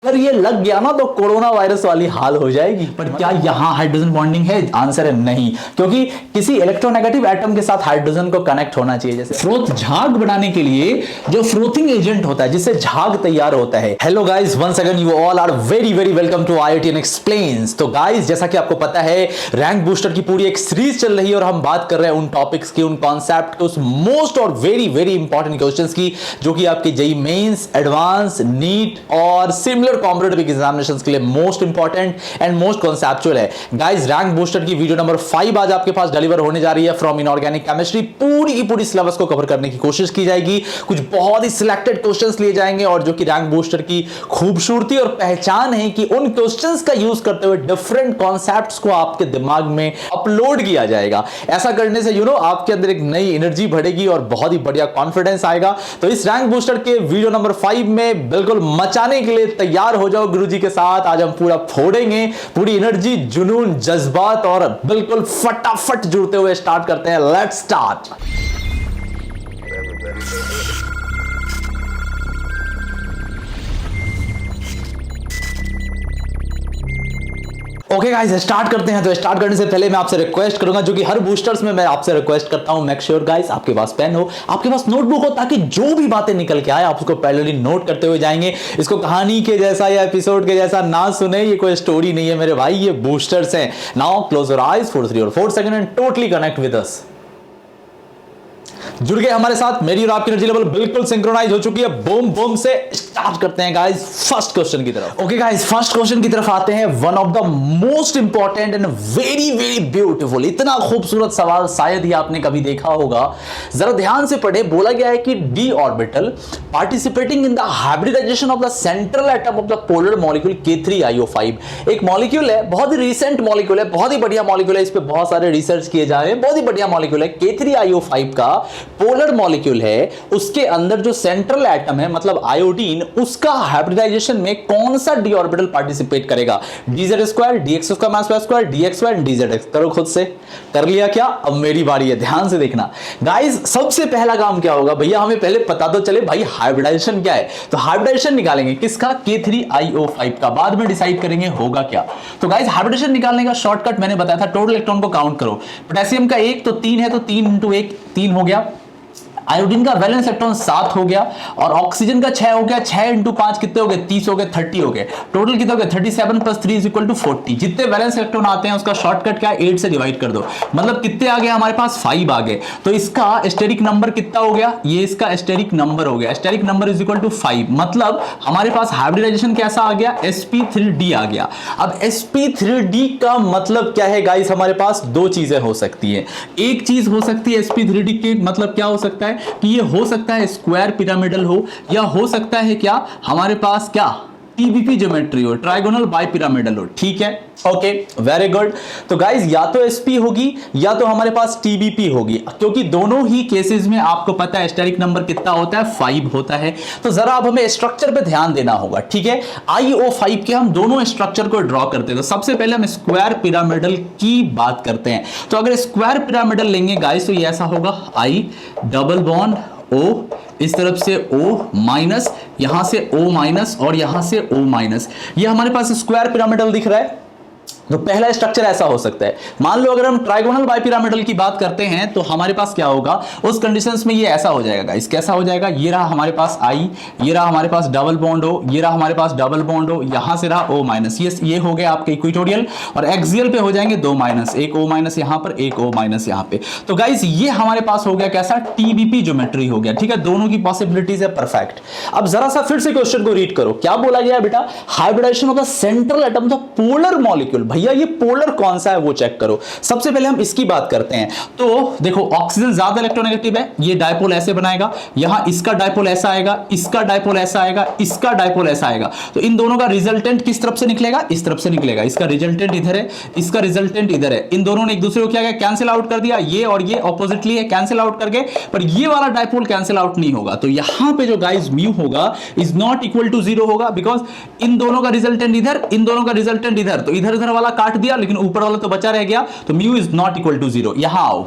अगर ये लग गया ना तो कोरोना वायरस वाली हाल हो जाएगी। पर क्या यहां हाइड्रोजन बॉन्डिंग है? आंसर है नहीं, क्योंकि किसी इलेक्ट्रोनेगेटिव एटम के साथ हाइड्रोजन को कनेक्ट होना चाहिए। जैसे फ्रोथ, झाग बनाने के लिए जो फ्रोथिंग एजेंट होता है जिससे झाग तैयार होता है। Hello guys, once again you all are very very welcome to IITN explains. तो गाइस, जैसा कि आपको पता है, रैंक बूस्टर की पूरी एक सीरीज चल रही है और हम बात कर रहे हैं उन टॉपिक्स की, उन कॉन्सेप्ट, उस मोस्ट और वेरी वेरी इंपॉर्टेंट क्वेश्चंस की जो कि आपके जेईई मेंस, एडवांस, नीट और सिमिलर कॉम्पिटिटिव एग्जामिनेशंस के लिए most important and most conceptual है। गाइस, रैंक बूस्टर की वीडियो नंबर 5 आज आपके पास डिलीवर होने जा रही है फ्रॉम इनऑर्गेनिक केमिस्ट्री। पूरी की पूरी सिलेबस को कवर करने की कोशिश की जाएगी, कुछ बहुत ही सिलेक्टेड क्वेश्चंस लिए जाएंगे और जो कि रैंक बूस्टर की खूबसूरती और पहचान है कि उन क्वेश्चंस का यूज करते हुए डिफरेंट कॉन्सेप्ट्स को आपके दिमाग में अपलोड किया जाएगा। ऐसा करने से आपके अंदर एक नई एनर्जी बढ़ेगी और बहुत ही बढ़िया कॉन्फिडेंस आएगा। तो इस रैंक बूस्टर के वीडियो नंबर 5 में बिल्कुल मचाने के लिए तैयार हो जाओ गुरुजी के साथ। आज हम पूरा फोड़ेंगे, पूरी एनर्जी, जुनून, जज्बात और बिल्कुल फटाफट जुड़ते हुए स्टार्ट करते हैं। Let's start. Okay guys, start करते हैं। तो स्टार्ट करने से पहले मैं आपसे रिक्वेस्ट करूंगा, जो कि हर बूस्टर्स में मैं आपसे रिक्वेस्ट करता हूं, मेक श्योर गाइस आपके पास पेन हो, आपके पास नोटबुक हो, ताकि जो भी बातें निकल के आए आप उसको पैरेलली नोट करते हुए जाएंगे। इसको कहानी के जैसा या एपिसोड के जैसा ना सुने, ये कोई स्टोरी नहीं है मेरे भाई, ये बूस्टर्स हैं। Now close your eyes for 3 और 4 second and totally connect with us. जुड़ गए हमारे साथ, मेरी और आपकी एनर्जी लेवल बिल्कुल सिंक्रोनाइज हो चुकी है। बूम बूम से स्टार्ट करते हैं गाइस फर्स्ट क्वेश्चन की तरफ। ओके गाइस, फर्स्ट क्वेश्चन की तरफ आते हैं। One of the most important and very very beautiful, इतना खूबसूरत सवाल शायद ही आपने कभी देखा होगा। जरा ध्यान से पढ़े। बोला गया है कि d orbital participating in the hybridization of the central atom of the polar molecule K3IO5। एक मॉलिक्यूल है, बहुत ही रिसेंट मॉलिक्यूल है, बहुत ही बढ़िया मॉलिक्यूल है, इस पे बहुत सारे रिसर्च किए जा रहे हैं, बहुत ही बढ़िया मॉलिक्यूल है। K3IO5 का पोलर मॉलिक्यूल है, उसके अंदर जो सेंट्रल एटम है मतलब आयोडीन, उसका हाइब्रिडाइजेशन में कौन सा डी ऑर्बिटल पार्टिसिपेट करेगा? dz2, dx2, dx और dz। करो खुद से। कर लिया क्या? अब मेरी बारी है, ध्यान से देखना गाइस। सबसे पहला काम क्या होगा भैया, हमें पहले पता तो चले भाई हाइब्रिडाइजेशन क्या है। तो हाइब्रिडाइजेशन निकालेंगे किसका? K3IO5 का। बाद में डिसाइड करेंगे होगा क्या। तो गाइस, हाइब्रिडाइजेशन निकालने का शॉर्टकट मैंने बताया था, टोटल इलेक्ट्रॉन को काउंट करो। पोटेशियम का 1 तो 3 है, तो 3 × 1 3 हो गया। आयोडीन का वैलेंस इलेक्ट्रॉन 7 हो गया और ऑक्सीजन का 6 हो गया। 6 × 5 कितने हो गए? 30 हो गए, 30 हो गए। टोटल कितने हो गए? 37 + 3 = 40। जितने वैलेंस इलेक्ट्रॉन आते हैं उसका शॉर्टकट क्या है? 8 से डिवाइड कर दो। मतलब कितने आ गए हमारे पास? 5 आ गए। तो इसका स्टेरिक नंबर कितना हो गया? ये इसका स्टेरिक नंबर हो गया। Steric number = 5। मतलब हमारे पास हाइब्रिडाइजेशन कैसा आ गया? sp3d आ गया। अब sp3d का मतलब क्या है गाइस? हमारे पास दो चीजें हो सकती है। एक चीज हो सकती है sp3d के मतलब क्या हो सकता है कि ये हो सकता है स्क्वायर पिरामिडल हो, या हो सकता है क्या हमारे पास क्या टीबीपी ज्योमेट्री हो, ट्राइगोनल बाइपिरामिडल हो। ठीक है, ओके, वेरी गुड। तो गाइस, या तो एसपी होगी या तो हमारे पास टीबीपी होगी, क्योंकि दोनों ही केसेस में आपको पता है स्टेरिक नंबर कितना होता है? 5 होता है। तो जरा अब हमें स्ट्रक्चर पे ध्यान देना होगा। ठीक है, IO5 के हम दोनों स्ट्रक्चर को ड्रॉ करते हैं। तो सबसे पहले हम स्क्वायर पिरामिडल की बात करते हैं। तो अगर स्क्वायर पिरामिडल लेंगे गाइस तो ये ऐसा होगा, I डबल बॉन्ड O, इस तरफ से O-, यहां से O- और यहां से O-। ये हमारे पास स्क्वायर पिरामिडल दिख रहा है। तो पहला स्ट्रक्चर ऐसा हो सकता है। मान लो अगर हम ट्राइगोनल बाइपिरामिडल की बात करते हैं तो हमारे पास क्या होगा? उस कंडीशंस में ये ऐसा हो जाएगा गाइस। कैसा हो जाएगा? ये रहा हमारे पास I, ये रहा हमारे पास डबल बॉन्ड O, ये रहा हमारे पास डबल बॉन्ड O, यहां से रहा O-। ये हो गया आपके इक्वेटोरियल और एक्सियल पे हो जाएंगे 2 माइनस, एक O- यहां पर, एक O- यहां पे। तो गाइस, ये हमारे पास हो गया कैसा? टीबीपी ज्योमेट्री हो गया। ठीक है, दोनों की पॉसिबिलिटीज है, परफेक्ट। अब जरा सा फिर से क्वेश्चन को रीड करो। क्या बोला गया बेटा? Hybridization of the central atom the polar molecule. भैया ये पोलर कौन सा है वो चेक करो। सबसे पहले हम इसकी बात करते हैं। तो देखो, ऑक्सीजन ज्यादा इलेक्ट्रोनेगेटिव है, ये डायपोल ऐसे बनाएगा, यहां इसका डायपोल ऐसा आएगा, इसका डायपोल ऐसा आएगा, इसका डायपोल ऐसा आएगा। तो इन दोनों का रिजल्टेंट किस तरफ से निकलेगा? इस तरफ से निकलेगा। इसका रिजल्टेंट इधर है, इसका रिजल्टेंट इधर है। इन दोनों ने एक दूसरे को क्या किया? कैंसिल आउट कर दिया। ये और ये ऑपोजिटली है, कैंसिल आउट करके, पर ये वाला डायपोल कैंसिल आउट नहीं होगा। तो यहां पे जो गाइस म्यू होगा इज नॉट इक्वल टू 0 होगा, बिकॉज इन दोनों का रिजल्टेंट इधर, इन दोनों का रिजल्टेंट इधर। तो इधर इधर वाला काट दिया, लेकिन ऊपर वाला तो बचा रह गया। तो mu is not equal to 0। यहां आओ,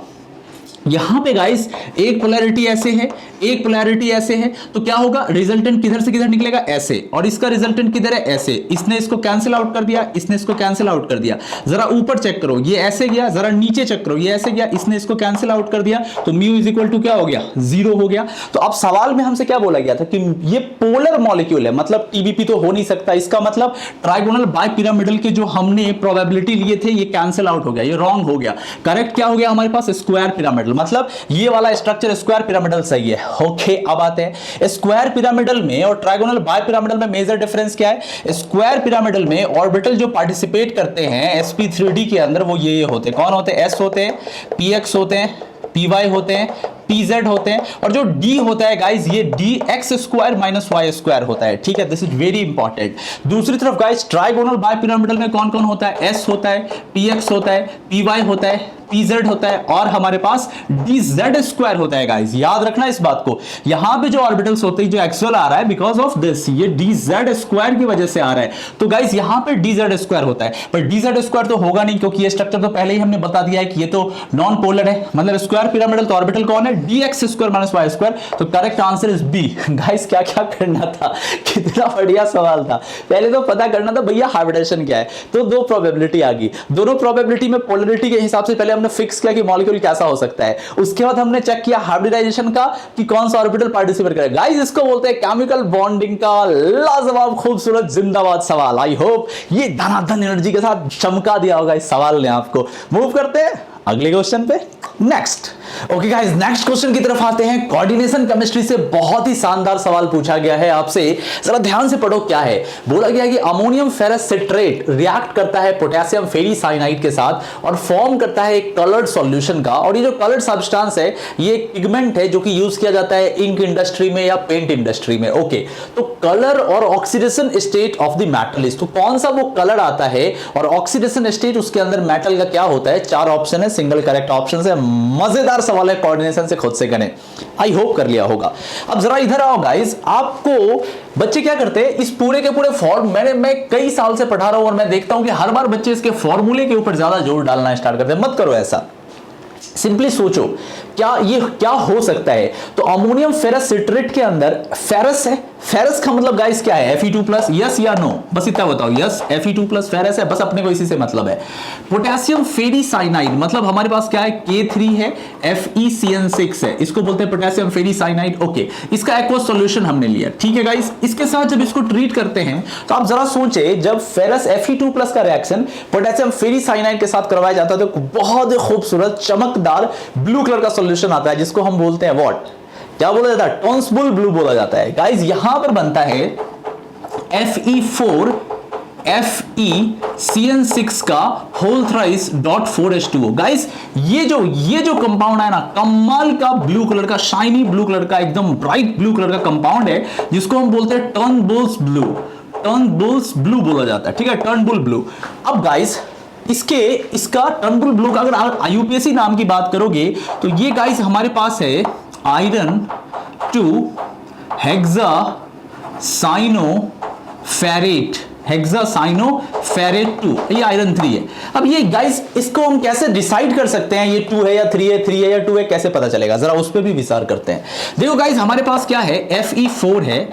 यहां पे गाइस एक पोलैरिटी ऐसे है, एक पोलैरिटी ऐसे है, तो क्या होगा, रिजल्टेंट किधर से किधर निकलेगा, ऐसे, और इसका रिजल्टेंट किधर है, ऐसे। इसने इसको कैंसिल आउट कर दिया, इसने इसको कैंसिल आउट कर दिया। जरा ऊपर चेक करो, ये ऐसे गया, जरा नीचे चेक करो, ये ऐसे गया, इसने इसको कैंसिल आउट कर दिया, तो म्यू इज इक्वल टू क्या हो गया, 0 हो गया। तो अब सवाल में हमसे क्या बोला गया था कि ये पोलर मॉलिक्यूल है, मतलब टीबीपी तो हो नहीं सकता, इसका मतलब ट्राइगोनल बाइपिरामिडल के जो हमने प्रोबेबिलिटी लिए थे ये कैंसिल आउट हो गया, ये रॉन्ग हो गया। करेक्ट क्या हो गया हमारे पास, स्क्वायर पिरामिडल, मतलब ये वाला स्ट्रक्चर स्क्वायर पिरामिडल सही है। ओके, अब आते हैं स्क्वायर पिरामिडल में और ट्राइगोनल बाइपिरामिडल में मेजर डिफरेंस क्या है। स्क्वायर पिरामिडल में ऑर्बिटल जो पार्टिसिपेट करते हैं sp3d के अंदर वो ये होते हैं, कौन होते हैं, s होते हैं, px होते हैं, py होते हैं, pz होते हैं, और जो d होता है गाइस ये dx square minus Y square होता है। ठीक है, दिस इज वेरी इंपॉर्टेंट। दूसरी तरफ गाइस ट्राइगोनल बाइपिरामिडल में कौन कौन होता है, s होता है, px होता है, py होता है, pz होता है, और हमारे पास dz स्क्वायर होता है। गाइस याद रखना इस बात को, यहां पे जो ऑर्बिटल्स होते हैं, जो एक्सियल आ रहा है बिकॉज ऑफ दिस, ये dz स्क्वायर की वजह से आ रहा है, तो गाइस यहां पे dz स्क्वायर होता है, पर dz स्क्वायर तो होगा नहीं, क्योंकि ये स्ट्रक्चर तो पहले ही हमने बता दिया है कि ये तो नॉन पोलर है। मतलब स्क्वायर पिरामिडल तो ऑर्बिटल कौन है, dx square minus Y square, तो correct answer is B. Guys क्या क्या करना था, कितना बढ़िया सवाल था। पहले तो पता करना था भैया हाइब्रिडेशन क्या है, तो दो प्रोबेबिलिटी आ गई, दोनों प्रोबेबिलिटी में पोलरिटी के हिसाब से पहले हमने फिक्स किया कि मॉलिक्यूल कैसा हो सकता है, उसके बाद हमने चेक किया हाइब्रिडाइजेशन का कि कौन सा ऑर्बिटल पार्टिसिपेट करेगा। गाइस इसको बोलते हैं केमिकल बॉन्डिंग का लाजवाब खूबसूरत जिंदाबाद सवाल। आई होप ये धनाधन एनर्जी के साथ चमका दिया होगा इस सवाल ने आपको। मूव करते हैं अगले क्वेश्चन पे। Next, okay guys, next question की तरफ आते हैं। कोऑर्डिनेशन केमिस्ट्री से बहुत ही शानदार सवाल पूछा गया है आपसे, जरा ध्यान से पढ़ो क्या है। बोला गया है कि अमोनियम फेरस सिट्रेट रिएक्ट करता है पोटेशियम फेरिसाइनाइड के साथ और फॉर्म करता है एक कलर्ड सॉल्यूशन का, और ये जो कलर्ड सब्सटेंस है ये एक पिगमेंट है जो कि यूज किया जाता है इंक इंडस्ट्री में या पेंट इंडस्ट्री में। ओके, तो कलर और oxidation state of the metal is, तो कौन सा वो कलर आता है और ऑक्सीडेशन स्टेट उसके अंदर मेटल का क्या होता है। चार ऑप्शन है, सिंगल करेक्ट ऑप्शन है। मजेदार सवाल है, कोऑर्डिनेशन से खुद से करें, आई होप कर लिया होगा। अब जरा इधर आओ गाइस, आपको बच्चे क्या करते हैं, इस पूरे के पूरे फॉर्म मैं कई साल से पढ़ा रहा हूं और मैं देखता हूं कि हर बार बच्चे इसके फॉर्मूले के ऊपर ज्यादा जोर डालना स्टार्ट करते हैं। मत करो ऐसा, सिंपली सोचो क्या ये क्या हो सकता है। तो अमोनियम फेरस सिट्रेट के अंदर फेरस है, फेरस का मतलब गाइस क्या है, Fe2+, यस या नो, बस इतना बताओ। यस, Fe2+ फेरस है, बस अपने को इसी से मतलब है। पोटेशियम फेरिसाइनाइड मतलब हमारे पास क्या है, K3 है, FeCN6 है, इसको बोलते हैं पोटेशियम फेरिसाइनाइड। ओके, इसका एक्वस सॉल्यूशन हमने लिया, ठीक है गाइस। इसके साथ जब इसको ट्रीट करते हैं तो आप जरा सोचे, जब फेरस Fe2+ का रिएक्शन पोटेशियम फेरिसाइनाइड के साथ करवाया जाता है तो बहुत ही खूबसूरत चमकदार ब्लू कलर का सॉल्यूशन आता है, जिसको हम बोलते हैं व्हाट, क्या बोला जाता है, टॉन्सबुल ब्लू बोला जाता है। गाइस यहां पर बनता है Fe4 FeCN6 का whole thrice dot 4H2O। Guys ये जो कंपाउंड है ना, कमाल का ब्लू कलर का, शाइनी ब्लू कलर का, एकदम ब्राइट ब्लू कलर का कंपाउंड है, जिसको हम बोलते हैं टर्नबुल्स ब्लू, टर्नबुल्स ब्लू बोला जाता है, ठीक है, टर्नबुल ब्लू। अब गाइस इसका टर्नबुल ब्लू का अगर IUPAC नाम की बात करोगे तो ये गाइस हमारे पास है आयरन 2 हेक्सासाइनोफेरेट, हेक्सासाइनोफेरेट 2, ये आयरन 3 है। अब ये गाइस इसको हम कैसे डिसाइड कर सकते हैं, ये 2 है या 3 है, 3 है या 2 है, कैसे पता चलेगा, जरा उस पर भी विचार करते हैं। देखो गाइस हमारे पास क्या है, Fe4 है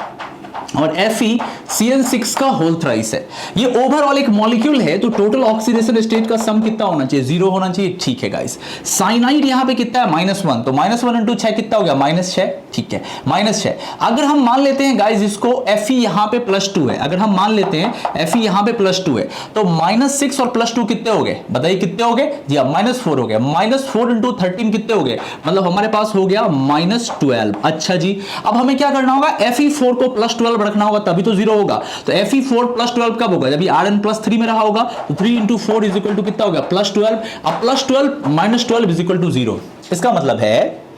और FeCN6 का होल थ्राइस है। ये ओवरऑल एक मॉलिक्यूल है, तो टोटल ऑक्सीडेशन स्टेट का सम कितना होना चाहिए, 0 होना चाहिए, ठीक है गाइस। साइनाइड यहां पे कितना है, -1, तो -1 इंटू 6 कितना हो गया, -6, ठीक है, -6। अगर हम मान लेते हैं गाइस इसको Fe यहां पे +2 है, अगर हम मान लेते हैं Fe यहां पे +2 है, तो -6 और +2 कितने हो गए, बताइए कितने हो गए जी, अब -4 हो गया, -4 इंटू 13 कितने हो गए, मतलब हमारे पास हो गया -12। अच्छा जी, अब हमें क्या करना होगा, Fe4 को +12 रखना होगा, तभी तो 0 होगा। तो Fe4 +12 कब होगा, जब ये Rn +3 में रहा होगा, तो 3 इंटू 4 इज इक्वल टू कितना हो गया, +12। अब +12 -12 इज इक्वल टू 0। इसका मतलब है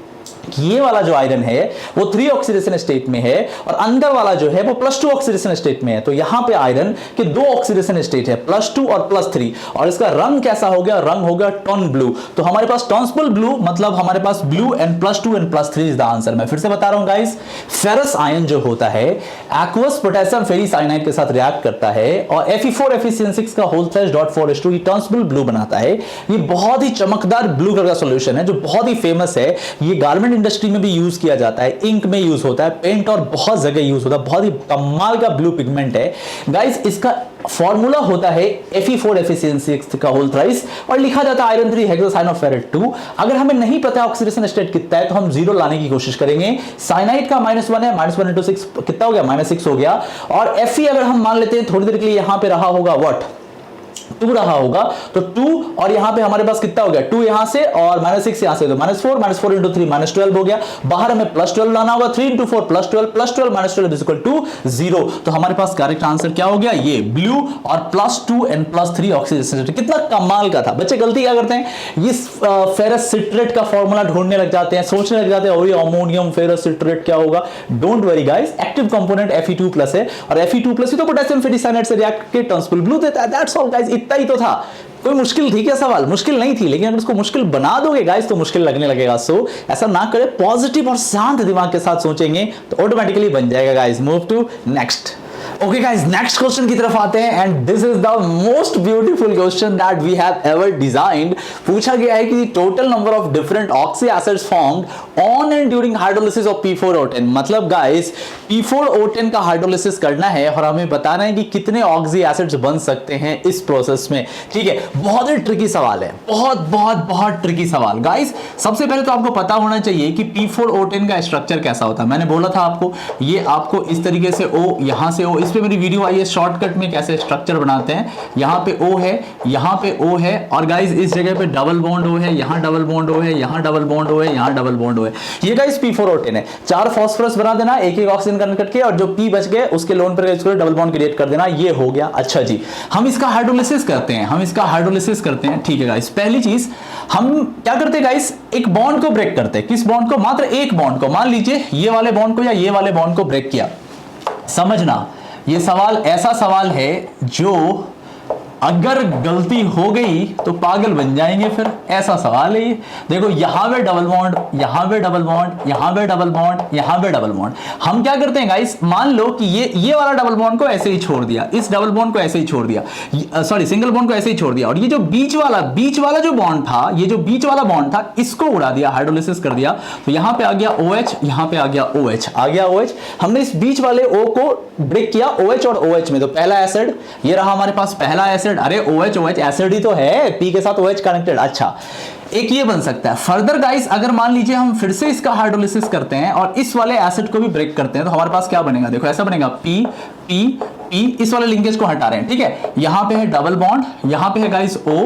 ये वाला जो आयरन है वो 3 ऑक्सीडेशन स्टेट में है और अंदर वाला जो है वो +2 ऑक्सीडेशन स्टेट में है। तो यहां पे आयरन के 2 ऑक्सीडेशन स्टेट है, +2 और +3, और इसका रंग कैसा हो गया, रंग हो गया टोन ब्लू। तो हमारे पास टॉन्सबल ब्लू मतलब हमारे पास blue and +2 and +3 is the answer. मैं फिर से बता रहा हूं गाइस, फेरस आयन जो होता है एक्वस पोटेशियम फेरिसाइनाइड के साथ रिएक्ट करता है और Fe4 FeCN6 का होल स्लैश .4H2 ये टॉन्सबल ब्लू बनाता है। ये बहुत ही चमकदार ब्लू कलर का सॉल्यूशन है जो बहुत ही फेमस है। ये गारमेंट इंडस्ट्री में भी यूज किया जाता है, इंक में यूज होता है, पेंट और बहुत जगह यूज होता है। बहुत ही कमाल का ब्लू पिगमेंट है गाइस। इसका फॉर्मूला होता है Fe4 FeCN6 का होल थ्राइस और लिखा जाता है आयरन 3 हेक्सासाइनोफेरेट 2। अगर हमें नहीं पता ऑक्सीडेशन स्टेट कितना है तो हम 0 लाने की कोशिश करेंगे। साइनाइड का -1 है, -1 × 6 कितना हो गया, -6 हो गया। और Fe अगर हम मान लेते हैं थोड़ी देर के लिए यहां पे रहा होगा व्हाट 2 रहा होगा, तो 2 और यहां पे हमारे पास कितना हो गया 2 यहां से और -6 यहां से, तो -4 × 3 -12 हो गया। बाहर हमें +12 लाना होगा, 3 × 4 +12 +12 -12 = 0। तो हमारे पास करेक्ट आंसर क्या हो गया, ये ब्लू और +2 एंड +3 ऑक्सीडेशन। कितना कमाल का था। बच्चे गलती क्या करते हैं, इस फेरस सिट्रेट का फॉर्मूला ढूंढने लग जाते हैं, सोचने लग जाते हैं और ये अमोनियम फेरस सिट्रेट क्या होगा। Don't worry guys, active component Fe2+ है और Fe2+ ही तो पोटेशियम फेरिसाइनाइड से रिएक्ट के टॉन्सबल ब्लू देता है। दैट्स ऑल गाइस, इतना ही तो था। कोई मुश्किल थी क्या सवाल, मुश्किल नहीं थी, लेकिन अगर इसको मुश्किल बना दोगे गाइस तो मुश्किल लगने लगेगा। सो ऐसा ना करें, पॉजिटिव और शांत दिमाग के साथ सोचेंगे तो ऑटोमेटिकली बन जाएगा guys. Move to next. Okay guys, next question की तरफ आते हैं and this is the most beautiful question that we have ever designed. पूछा गया है कि total number of different oxy acids formed on and during hydrolysis of P4O10। मतलब guys P4O10 का हाइड्रोलिसिस करना है और हमें बताना है कि कितने ऑक्सी एसिड्स बन सकते हैं इस प्रोसेस में। ठीक है, बहुत ही ट्रिकी सवाल है, बहुत बहुत बहुत ट्रिकी सवाल। गाइस सबसे पहले तो आपको पता होना चाहिए कि P4O10 का स्ट्रक्चर कैसा होता है। मैंने बोला था आपको, ये आपको इस तरीके से O, यहां से O, इस पे मेरी वीडियो आई है शॉर्टकट में कैसे स्ट्रक्चर बनाते हैं। यहां पे O है, यहां पे O है और गाइस इस जगह पे डबल बॉन्ड O है, यहां डबल बॉन्ड O है, यहां डबल बॉन्ड O है, यहां डबल बॉन्ड O है। ये गाइस P4O10 है। 4 फास्फोरस बना देना, एक ऑक्सीजन कनेक्ट करके, और जो P बच गए उसके लोन पर इसको डबल बॉन्ड क्रिएट कर देना। ये हो गया। अच्छा जी, हम इसका हाइड्रोलिसिस करते हैं, हम इसका हाइड्रोलिसिस करते हैं। ठीक है गाइस, पहली चीज हम क्या करते हैं गाइस, एक बॉन्ड को ब्रेक करते हैं। किस बॉन्ड को, मात्र एक बॉन्ड को। मान लीजिए ये वाले बॉन्ड को या ये वाले बॉन्ड को ब्रेक किया। समझना, ये सवाल ऐसा सवाल है जो अगर गलती हो गई तो पागल बन जाएंगे, फिर ऐसा सवाल है ये। देखो यहां पे डबल बॉन्ड, यहां पे डबल बॉन्ड, यहां पे डबल बॉन्ड, यहां पे डबल बॉन्ड। हम क्या करते हैं गाइस, मान लो कि ये वाला डबल बॉन्ड को ऐसे ही छोड़ दिया, इस डबल बॉन्ड को ऐसे ही छोड़ दिया, सॉरी सिंगल बॉन्ड को ऐसे ही छोड़ दिया, और ये जो बीच वाला जो बॉन्ड था, ये जो बीच वाला बॉन्ड था, इसको उड़ा दिया, हाइड्रोलिसिस कर दिया। तो यहां पे आ गया OH, यहां पे आ गया OH, आ गया OH। हमने इस बीच वाले O को ब्रेक किया OH और OH में। तो पहला एसिड ये रहा हमारे पास, पहला एसिड। अरे OH एसिड ही तो है, P के साथ OH कनेक्टेड। अच्छा, एक ये बन सकता है। फर्दर गाइस अगर मान लीजिए हम फिर से इसका हाइड्रोलिसिस करते हैं और इस वाले एसिड को भी ब्रेक करते हैं तो हमारे पास क्या बनेगा, देखो ऐसा बनेगा P P P। इस वाले लिंकेज को हटा रहे हैं, ठीक है। यहां पे है डबल बॉन्ड, यहां पे है गाइस O,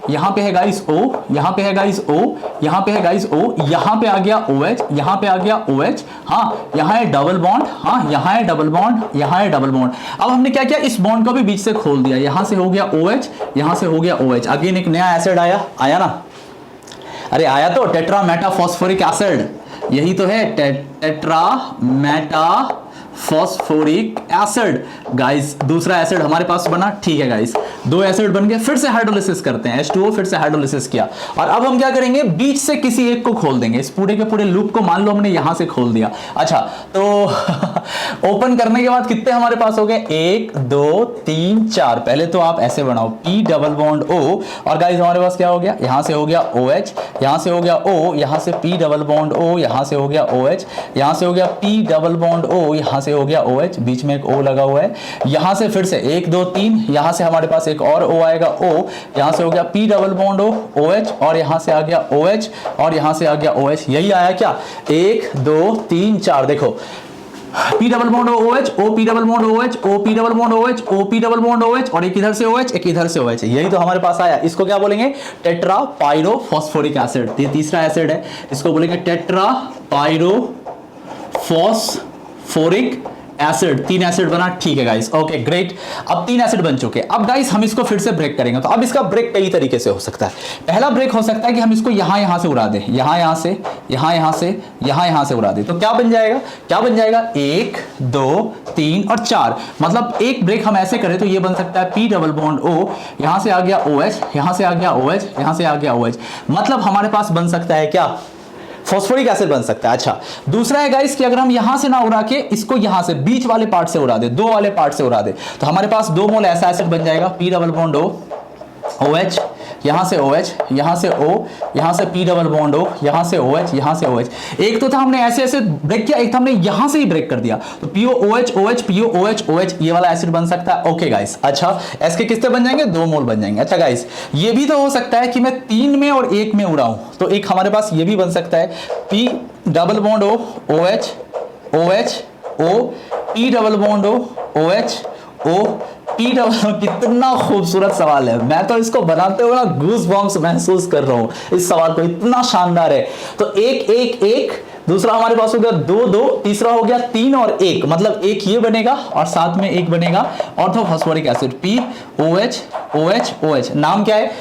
यहां पे है गाइस O, यहां पे है गाइस O, यहां पे है गाइस O, यहां पे आ गया OH, यहां पे आ गया OH। हाँ, यहां है डबल बॉन्ड, हाँ यहां है डबल बॉन्ड, यहां है डबल बॉन्ड। अब हमने क्या किया, इस बॉन्ड को भी बीच से खोल दिया, यहां से हो गया OH, यहां से हो गया OH। अगेन एक नया एसिड आया ना, अरे आया तो टेट्रा मेटा फॉस्फोरिक एसिड, यही तो है tetra Meta phosphoric acid. Guys दूसरा एसिड हमारे पास बना। ठीक है गाइस, 2 एसिड बन गए। फिर से हाइड्रोलिसिस करते हैं, H2O फिर से हाइड्रोलिसिस किया और अब हम क्या करेंगे, बीच से किसी एक को खोल देंगे। इस पूरे के पूरे लूप को मान लो हमने यहां से खोल दिया। अच्छा, तो ओपन करने के बाद कितने हमारे पास हो गए, 1 2 3 4। पहले तो आप ऐसे बनाओ P डबल बॉन्ड O और गाइस हमारे पास क्या हो गया, यहां से हो गया OH, यहां से हो गया O, यहां से P डबल बॉन्ड O, यहां से हो गया OH, यहां से हो गया P डबल बॉन्ड O, यहां से हो गया OH, बीच में एक O लगा हुआ है। यहां से फिर से 1 2 3, यहां से हमारे पास एक और O आएगा O, यहां से हो गया P double bond O OH और यहां से आ गया OH और यहां से आ गया OH। यही आया क्या, 1 2 3 4। देखो P double bond OH, O P double bond OH, O P double bond OH, O P double bond OH और एक इधर से OH, एक इधर से OH। यही तो हमारे पास आया। इसको क्या बोलेंगे, टेट्रा पायरो फॉस्फोरिक एसिड। ये तीसरा एसिड है, इसको बोलेंगे tetra pyro phosphoric acid, 3 acid बना, ठीक है गाइस, ओके ग्रेट। अब 3 एसिड बन चुके। अब गाइस हम इसको फिर से ब्रेक करेंगे। तो अब इसका ब्रेक कई तरीके से हो सकता है। पहला ब्रेक हो सकता है कि हम इसको यहां से उड़ा दें, यहां से, यहां से उड़ा दें। तो क्या बन जाएगा 1 2 3 और 4। मतलब एक ब्रेक हम ऐसे करें तो ये बन सकता है P डबल बॉन्ड O, यहां से आ गया OH, यहां से आ गया OH, यहां से आ गया OH। मतलब हमारे पास बन सकता है क्या, फॉस्फोरिक एसिड बन सकता है। अच्छा, दूसरा है गाइस कि अगर हम यहां से ना उड़ा के इसको यहां से बीच वाले पार्ट से उड़ा दे, 2 वाले पार्ट से उड़ा दे, तो हमारे पास 2 मोल ऐसा एसिड बन जाएगा P double bond O, OH, यहां से OH, यहां से O, यहां से P डबल बॉन्ड O, यहां से OH, यहां से OH। एक तो था हमने ऐसे ब्रेक किया, एक था हमने यहां से ही ब्रेक कर दिया। तो PO OH OH PO OH OH ये वाला एसिड बन सकता है। ओके गाइस, अच्छा इसके कितने बन जाएंगे, 2 मोल बन जाएंगे। अच्छा गाइस, ये भी तो हो सकता है कि मैं 3 में और 1 में उड़ाऊं, तो एक हमारे पास ये भी बन सकता है P double bond O OH OH O P double bond O OH O P double. कितना खूबसूरत सवाल है, मैं तो इसको बनाते हुए ना गूज बम्प्स महसूस कर रहा हूं। इस सवाल को इतना शानदार है। तो 1 1 1, दूसरा हमारे पास हो गया 2 2, तीसरा हो गया 3 और 1, मतलब एक ये बनेगा और साथ में एक बनेगा orthophosphoric acid P OH OH OH। नाम क्या है,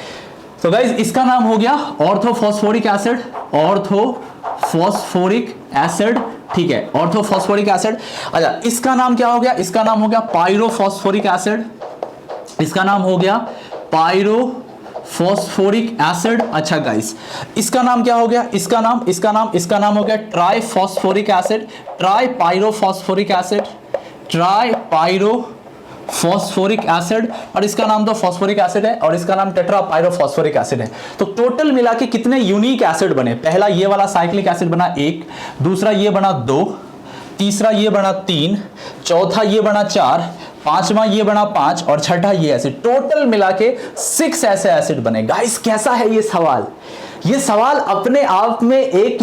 तो गाइस इसका नाम हो गया ऑर्थोफॉस्फोरिक एसिड, ऑर्थोफॉस्फोरिक एसिड, ठीक है, ऑर्थोफॉस्फोरिक एसिड। अच्छा, इसका नाम क्या हो गया, इसका नाम हो गया पायरोफॉस्फोरिक एसिड, इसका नाम हो गया पायरोफॉस्फोरिक एसिड। अच्छा गाइस, इसका नाम क्या हो गया, इसका नाम हो गया ट्राइफॉस्फोरिक एसिड, ट्राइपायरोफॉस्फोरिक एसिड, ट्राइपायरोफॉस्फोरिक एसिड। और इसका नाम तो फॉस्फोरिक एसिड है और इसका नाम टेट्रापायरोफॉस्फोरिक एसिड है। तो टोटल मिला के कितने यूनिक एसिड बने, पहला ये वाला साइक्लिक एसिड बना 1, दूसरा ये बना 2, तीसरा ये बना 3, चौथा ये बना 4, पांचवा ये बना 5 और छठा ये एसिड। टोटल मिला के 6 ऐसे एसिड बने। गाइस कैसा है ये सवाल, ये सवाल अपने आप में एक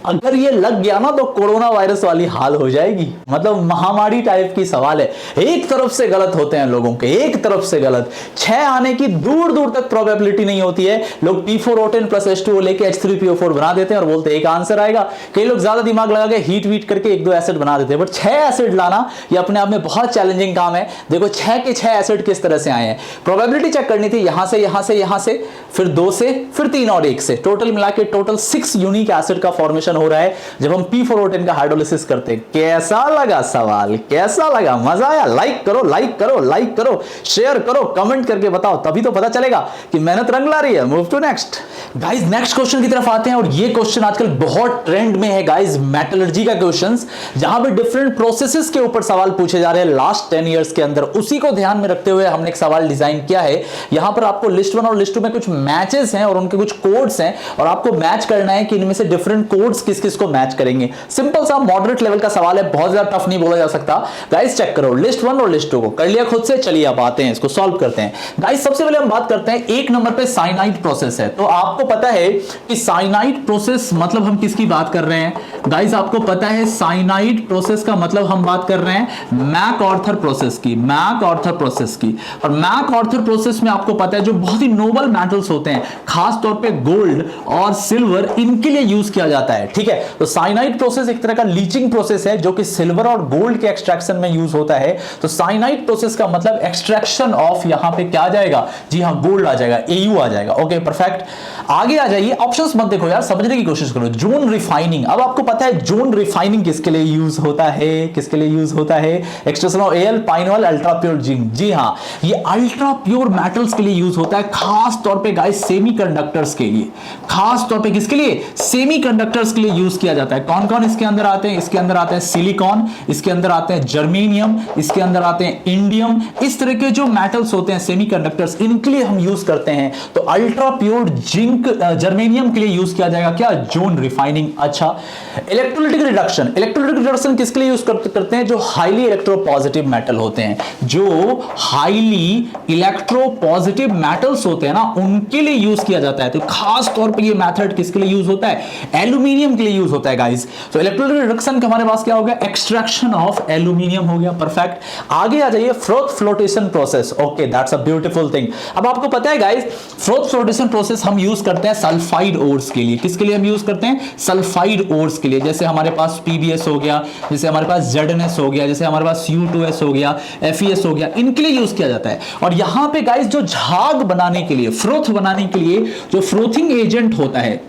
अगर ये लग गया ना तो कोरोना वायरस वाली हाल हो जाएगी। मतलब महामारी टाइप की सवाल है। एक तरफ से गलत होते हैं लोगों के, एक तरफ से गलत। 6 आने की दूर दूर तक प्रोबेबिलिटी नहीं होती है। लोग P4O10 प्लस H2O लेके H3PO4 बना देते हैं और बोलते हैं एक आंसर आएगा। कई लोग ज्यादा दिमाग लगा के हीट वीट करके 1 2 एसिड बना देते हैं, बट 6 एसिड लाना ये अपने आप में बहुत चैलेंजिंग काम है। देखो 6 के 6 एसिड किस तरह से आए हैं। प्रोबेबिलिटी चेक करनी थी, यहां से यहां से यहां से, फिर 2 से, फिर 3 और 1 से, टोटल मिला के टोटल 6 यूनिक एसिड का फॉर्मेशन हो रहा है जब हम P4O10 का हाइड्रोलिसिस करते हैं। कैसा लगा सवाल, कैसा लगा, मजा आया? लाइक करो, लाइक करो, लाइक करो, शेयर करो, कमेंट करके बताओ, तभी तो पता चलेगा कि मेहनत रंग ला रही है। Move to next. Guys next question की तरफ आते हैं और ये क्वेश्चन आजकल बहुत ट्रेंड में है गाइस, मेटलर्जी का क्वेश्चंस, जहां पे डिफरेंट प्रोसेसेस के ऊपर सवाल पूछे जा रहे हैं लास्ट 10 इयर्स के अंदर। उसी को ध्यान में रखते हुए हमने एक सवाल डिजाइन किया है। यहां पर आपको लिस्ट 1 और लिस्ट 2 में कुछ मैचेस हैं और उनके कुछ कोड्स हैं और आपको मैच करना है कि इनमें से डिफरेंट कोड्स किस किस को मैच करेंगे। सिंपल सा मॉडरेट लेवल का सवाल है, बहुत ज्यादा टफ नहीं बोला जा सकता। गाइस चेक करो, लिस्ट 1 और लिस्ट 2 को कर लिया खुद से, चलिए अब आते हैं इसको सॉल्व करते हैं। गाइस सबसे पहले हम बात करते हैं 1 नंबर पे साइनाइड प्रोसेस है। तो आपको पता है कि साइनाइड प्रोसेस मतलब हम किसकी बात कर रहे हैं। गाइस आपको पता है साइनाइड प्रोसेस का मतलब हम बात कर रहे हैं मैकआर्थर प्रोसेस की, मैकआर्थर प्रोसेस की। और मैकआर्थर प्रोसेस में आपको पता है जो बहुत ही नोबल मेटल्स होते हैं, खास तौर पे गोल्ड और सिल्वर, इनके लिए यूज किया जाता है। ठीक है, तो साइनाइड प्रोसेस एक तरह का लीचिंग प्रोसेस है जो कि सिल्वर और गोल्ड के एक्सट्रैक्शन में यूज होता है। तो साइनाइड प्रोसेस का मतलब एक्सट्रैक्शन ऑफ, यहां पे क्या आ जाएगा, जी हां गोल्ड आ जाएगा, AU आ जाएगा। ओके परफेक्ट, आगे आ जाइए, ऑप्शंस मत देखो यार, समझने की कोशिश करो। जोन रिफाइनिंग, अब आपको पता है जोन रिफाइनिंग किसके लिए यूज होता है, किसके लिए यूज होता है, एक्सट्रैक्शन ऑफ AL पाइनोल अल्ट्रा प्योर जिंक। जी हां, ये अल्ट्रा प्योर मेटल्स के लिए यूज होता है, खास तौर पे गाइस सेमीकंडक्टर्स के लिए, खास तौर पे किसके लिए, सेमीकंडक्टर्स के लिए यूज किया जाता है। कौन कौन इसके अंदर आते हैं, इसके अंदर आते हैं सिलिकॉन, इसके अंदर आते हैं जर्मेनियम, इसके अंदर आते हैं इंडियम। इस तरह के जो मेटल्स होते हैं सेमीकंडक्टर्स, इनके लिए हम यूज करते हैं। तो अल्ट्रा प्योर जिंक जर्मेनियम के लिए यूज किया जाएगा क्या, जोन रिफाइनिंग। अच्छा, इलेक्ट्रोलिटिक रिडक्शन, इलेक्ट्रोलिटिक रिडक्शन किसके लिए यूज करते हैं, जो हाईली इलेक्ट्रोपॉजिटिव मेटल होते हैं, जो हाईली इलेक्ट्रोपॉजिटिव मेटल्स होते हैं ना, उनके लिए यूज किया जाता है। तो खास तौर पे ये मेथड किसके लिए यूज होता है, एल्यूमिनियम एल्यूमिनियम के लिए यूज होता है गाइस। तो इलेक्ट्रोलाइट रिडक्शन का हमारे पास क्या हो गया, एक्सट्रैक्शन ऑफ एल्यूमिनियम हो गया, परफेक्ट। आगे आ जाइए froth flotation process, okay that's a beautiful thing. अब आपको पता है गाइस फ्रोथ फ्लोटेशन प्रोसेस हम यूज करते हैं सल्फाइड ओर्स के लिए। किसके लिए हम यूज करते हैं, सल्फाइड ओर्स के लिए। जैसे हमारे पास पीबीएस हो गया, जैसे हमारे पास जेडएनएस हो गया, जैसे हमारे पास U2S हो गया, FeS हो गया, इनके लिए यूज किया जाता है। और यहां पे गाइस जो झाग बनाने के लिए, फ्रोथ बनाने के लिए जो फ्रोथिंग एजेंट होता है,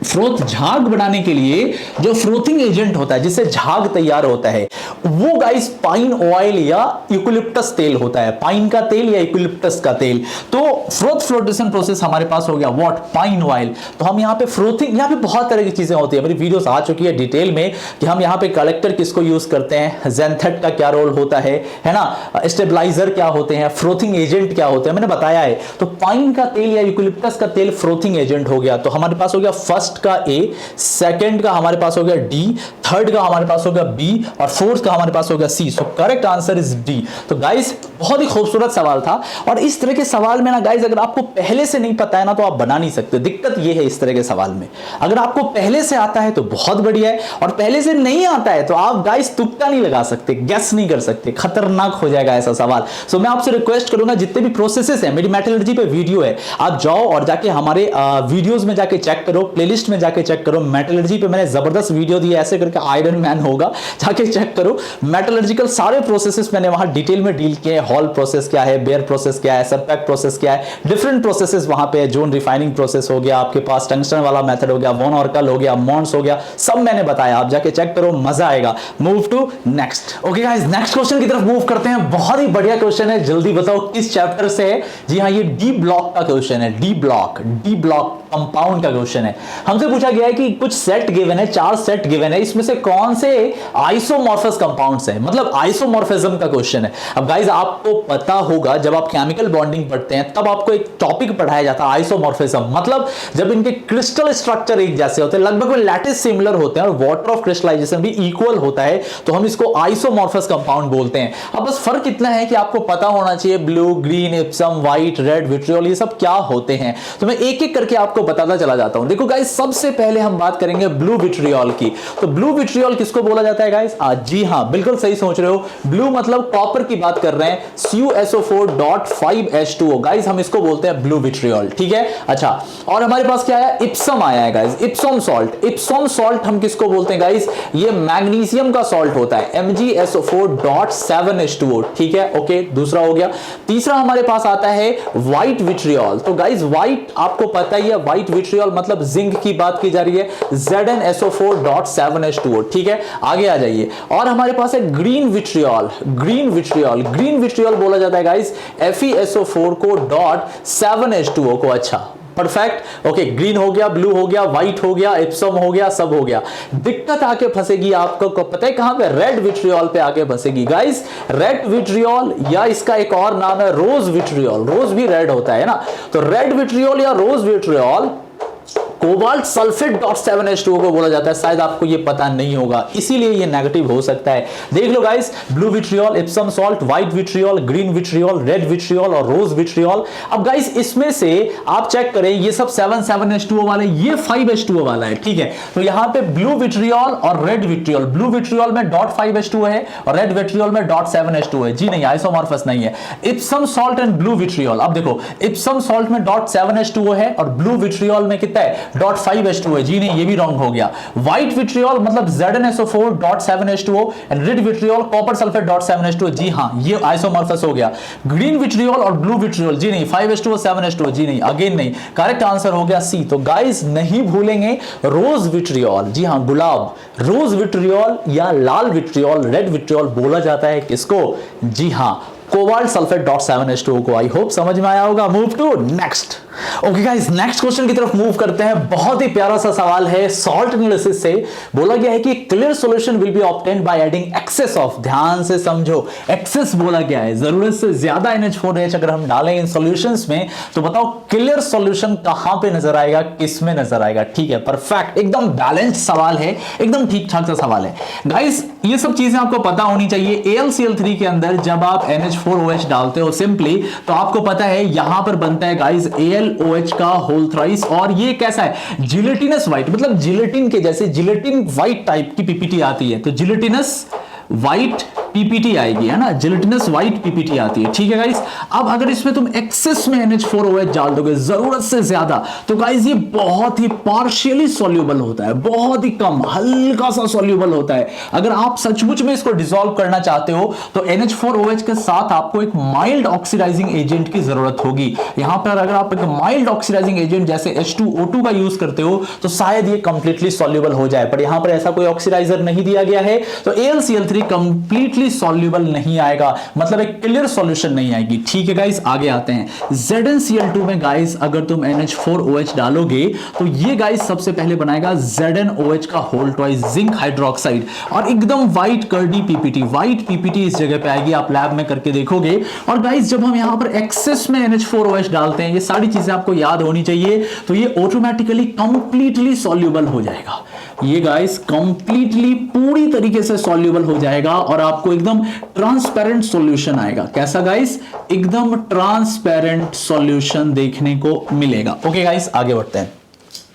फ्रोथ झाग बनाने के लिए जो फ्रोथिंग एजेंट होता है जिससे झाग तैयार होता है, वो गाइस पाइन ऑयल या यूकलिप्टस तेल होता है, पाइन का तेल या यूकलिप्टस का तेल। तो फ्रोथ फ्लोटेशन प्रोसेस हमारे पास हो गया व्हाट, पाइन ऑयल। तो हम यहां पे फ्रोथिंग, यहां पे बहुत तरह की चीजें होती है, मेरी वीडियोस आ चुकी है डिटेल में कि हम यहां पे कलेक्टर किसको यूज करते हैं, ज़ेंथेट का क्या रोल होता है ना, स्टेबलाइजर क्या होते हैं, फ्रोथिंग एजेंट क्या होते हैं, मैंने बताया है। तो पाइन का तेल या यूकलिप्टस का तेल फ्रोथिंग एजेंट हो गया। तो हमारे पास हो गया फर्स्ट का A, सेकंड का हमारे पास हो गया D, थर्ड का हमारे पास हो गया B और फोर्थ का हमारे पास हो गया C। So correct answer is D। तो गाइस बहुत ही खूबसूरत सवाल था, और इस तरह के सवाल में ना गाइस अगर आपको पहले से नहीं पता है ना तो आप बना नहीं सकते। दिक्कत ये है इस तरह के सवाल में, अगर आपको पहले से आता है तो बहुत बढ़िया है, और पहले से नहीं आता है तो आप गाइस तुक्का नहीं लगा सकते, गेस नहीं कर सकते, खतरनाक हो जाएगा ऐसा सवाल। सो मैं आपसे रिक्वेस्ट करूंगा जितने भी प्रोसेसेस हैं, मेरी मेटलर्जी पे वीडियो है, आप जाओ और जाके हमारे वीडियोस में जाके चेक करो, प्लेलिस्ट में जाके चेक करो। मेटलर्जी पे मैंने जबरदस्त वीडियो दी है, ऐसे करके आयरन मैन होगा, जाके चेक करो। मेटलर्जिकल सारे प्रोसेसेस मैंने वहां डिटेल में डील किए हैं, हॉल प्रोसेस क्या है, बेयर प्रोसेस क्या है, सरपैक प्रोसेस क्या है, डिफरेंट प्रोसेसेस वहां पे है। जोन रिफाइनिंग प्रोसेस हो गया, आपके पास टंगस्टन वाला मेथड हो गया, वॉन ऑर्कल हो गया, मॉन्स हो गया, सब मैंने बताया, आप जाके चेक करो, मजा आएगा। Move to next. Okay guys, next question की तरफ मूव करते हैं। बहुत ही बढ़िया क्वेश्चन है, जल्दी बताओ किस चैप्टर से है। जी हाँ, ये डी ब्लॉक का क्वेश्चन है, डी ब्लॉक कंपाउंड का क्वेश्चन है। हमसे पूछा गया है कि कुछ सेट गिवन है, 4 सेट गिवन है, इसमें से कौन से आइसोमॉर्फस कंपाउंड्स है, मतलब आइसोमॉर्फिज्म का क्वेश्चन है। अब गाइस आपको पता होगा जब आप केमिकल बॉन्डिंग पढ़ते हैं तब आपको एक टॉपिक पढ़ाया जाता है आइसोमॉर्फिज्म, मतलब जब इनके क्रिस्टल स्ट्रक्चर एक जैसे होते हैं, लगभग लैटिस सिमिलर होते हैं और वाटर ऑफ क्रिस्टलाइजेशन भी इक्वल होता है, तो हम इसको आइसोमॉर्फस कंपाउंड बोलते हैं। अब बस फर्क इतना है कि आपको पता होना चाहिए blue, green, Epson, white, red, vitriol, ये सब क्या होते हैं। तो मैं एक एक करके आपको बताता चला जाता हूं। देखो गाइस, सबसे पहले हम बात करेंगे ब्लू विट्रियोल की। तो ब्लू विट्रियोल किसको बोला जाता है गाइस? जी हां, बिल्कुल सही सोच रहे हो, ब्लू मतलब कॉपर की बात कर रहे हैं, CuSO4.5H2O। गाइस हम इसको बोलते हैं ब्लू विट्रियोल, ठीक है। अच्छा, और हमारे पास क्या आया? इप्सम आया है guys, Epsom salt. Epsom salt हम किसको बोलते हैं गाइस? ये मैग्नीशियम का सॉल्ट होता है, MgSO4.7H2O, ठीक है। ओके, दूसरा हो गया। तीसरा हमारे पास आता है व्हाइट विट्रियोल। तो गाइस व्हाइट आपको पता ही है, व्हाइट विट्रियोल मतलब जिंक की बात की जा रही है, ZnSO4.7H2O, ठीक है। आगे आ जाइए, और हमारे पास है ग्रीन विट्रियोल। ग्रीन विट्रियोल बोला जाता है गाइस FeSO4 को .7H2O को। अच्छा, परफेक्ट, ओके, ग्रीन हो गया, ब्लू हो गया, व्हाइट हो गया, इप्सम हो गया, सब हो गया। दिक्कत आके फंसेगी आपको, पता है कहां पे? रेड विट्रियोल पे आके फंसेगी गाइस। रेड विट्रियोल, या इसका एक और नाम है रोज विट्रियोल, रोज भी रेड होता है ना। तो रेड विट्रियोल या रोज विट्रियोल कोबाल्ट सल्फेट .7H2O को बोला जाता है। शायद आपको ये पता नहीं होगा, इसीलिए ये नेगेटिव हो सकता है। देख लो guys, blue vitriol, Epsom salt, white vitriol, green vitriol, red vitriol और रोज विट्रियोल। अब गाइस इसमें से आप चेक करें, ये सब 7H2O वाले, ये 5H2O वाला है, ठीक है। तो यहां पे ब्लू विट्रियोल और रेड विट्रियोल, ब्लू विट्रियोल में .5H2O है और रेड विट्रियोल में .7H2O है। जी नहीं, आइसोमॉर्फस नहीं है। Epsom salt and blue vitriol, अब देखो इप्सम सॉल्ट में .7H2O है और ब्लू विट्रियोल में कितना है? .5H2O है। जी नहीं, ये भी रॉन्ग हो गया। व्हाइट विट्रियोल मतलब ZnSO4.7H2O and red vitriol copper sulphate .7H2O। जी हां, ये आइसोमॉर्फस हो गया। ग्रीन विट्रियोल और ब्लू विट्रियोल, जी नहीं, 5H2O 7H2O, जी नहीं, अगेन नहीं, करेक्ट आंसर हो गया C। तो गाइस नहीं भूलेंगे रोज विट्रियोल, जी हां, गुलाब, रोज विट्रियोल या लाल विट्रियोल, रेड विट्रियोल बोला जाता है किसको? जी हां, कोबाल्ट सल्फेट .7H2O को। आई होप समझ में आया होगा। Move to next. Okay guys, next question की तरफ मूव करते हैं। बहुत ही प्यारा सा सवाल है, सॉल्ट एनालिसिस से बोला गया है कि clear solution will be obtained by adding excess of, ध्यान से समझो, एक्सेस बोला गया है, जरूरत से ज्यादा NH4OH अगर हम डालें इन सॉल्यूशंस में तो बताओ क्लियर सॉल्यूशन कहां पे नजर आएगा, किस में नजर आएगा? ठीक है, परफेक्ट, एकदम बैलेंस्ड सवाल है, एकदम ठीक ठाक सा सवाल है गाइस। ये सब चीजें आपको पता होनी चाहिए। AlCl3 के अंदर जब आप NH4OH डालते हो सिंपली, तो आपको पता है यहां पर बनता है गाइस AlOH का होल थ्राइस, और ये कैसा है, जिलेटिनस व्हाइट, मतलब जिलेटिन के जैसे जिलेटिन व्हाइट टाइप की पीपीटी आती है, तो जिलेटिनस व्हाइट पीपीटी आएगी, है ना, जिलेटिनस व्हाइट पीपीटी आती है, ठीक है गाइस। अब अगर इसमें तुम एक्सेस में NH4OH डाल दोगे जरूरत से ज्यादा, तो गाइस ये बहुत ही पार्शियली सॉल्यूबल होता है, बहुत ही कम, हल्का सा सॉल्यूबल होता है। अगर आप सचमुच में इसको डिसॉल्व करना चाहते हो तो NH4OH के साथ आपको एक माइल्ड ऑक्सीडाइजिंग एजेंट की जरूरत होगी। यहां पर अगर आप एक माइल्ड ऑक्सीडाइजिंग एजेंट जैसे H2O2 का यूज करते हो तो शायद ये कंप्लीटली सॉल्यूबल हो जाए, पर यहां पर ऐसा कोई ऑक्सीडाइजर नहीं दिया गया है, तो AlCl3 कंप्लीटली सॉल्यूबल नहीं आएगा, मतलब एक क्लियर सॉल्यूशन नहीं आएगी, ठीक है गाइस। आगे आते हैं ZnCl2 में गाइस अगर तुम NH4OH डालोगे तो ये गाइस सबसे पहले बनाएगा ZnOH का होल ट्वाइस जिंक हाइड्रोक्साइड, और एकदम white curdy PPT, white PPT इस जगह पे आएगी, आप लैब में करके देखोगे। और गाइस जब हम यहां पर एक्सेस में NH4OH डालते हैं, ये सारी चीजें आपको याद होनी चाहिए, तो ये ऑटोमेटिकली कंप्लीटली सॉल्यूबल हो जाएगा, ये गाइस कंप्लीटली पूरी तरीके से सॉल्यूबल हो जाएगा और आपको एकदम ट्रांसपेरेंट सॉल्यूशन आएगा। कैसा गाइस, एकदम ट्रांसपेरेंट सॉल्यूशन देखने को मिलेगा। ओके गाइस आगे बढ़ते हैं।